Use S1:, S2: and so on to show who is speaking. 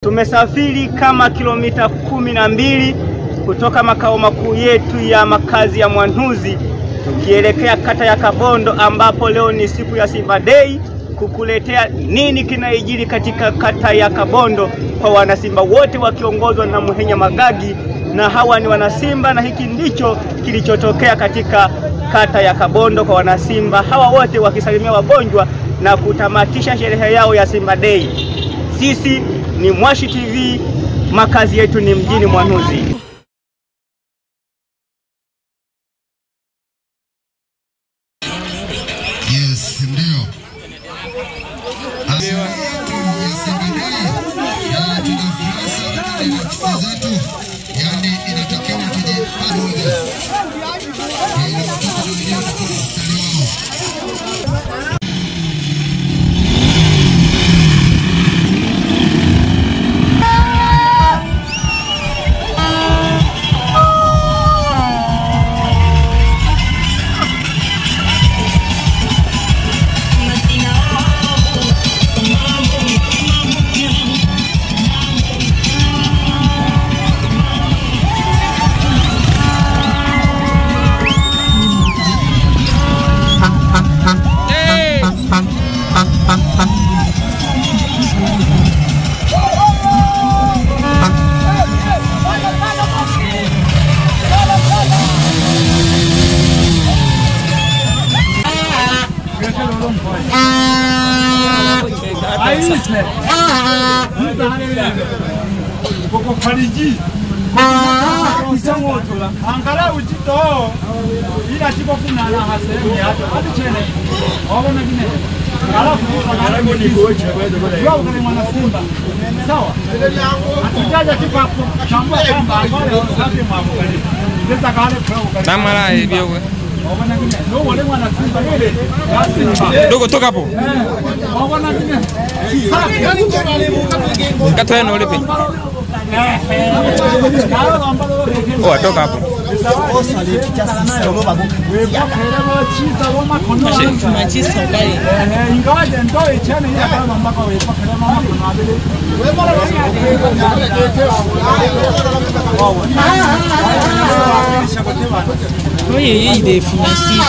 S1: Tumesafiri kama kilomita 12 kutoka makao makuu yetu ya makazi ya Mwanuzi tukielekea kata ya Kabondo, ambapo leo ni siku ya Simba Day, kukuletea nini kinaijiri katika kata ya Kabondo kwa wanasimba wote wakiongozwa na Muhenya Magagi, na hawa ni wanasimba, na hiki ndicho kilichotokea katika kata ya Kabondo kwa wanasimba hawa wote wakisalimia wagonjwa na kutamatisha sherehe yao ya Simba Day. Sisi ni Mwashi TV, makazi yetu ni mjini Mwanuzi.
S2: Yes, ndio. Yani inatakiwa tuje pamoja.
S3: Koko fariji angala ujito ila tipo kuna na hasemi hata chene waona gine alafu ni gocha wao kama mwana Simba sawa atajaja kipapo chambua kwamba wale wasafi mwamukali ndeza kale kwa
S4: tamara hivyo wewe
S3: waona gine ndio wale mwana Simba ile Simba
S4: dogo toka hapo
S3: waona gine
S4: katoe no lepe oh toka hapo
S5: Oui, il est financier.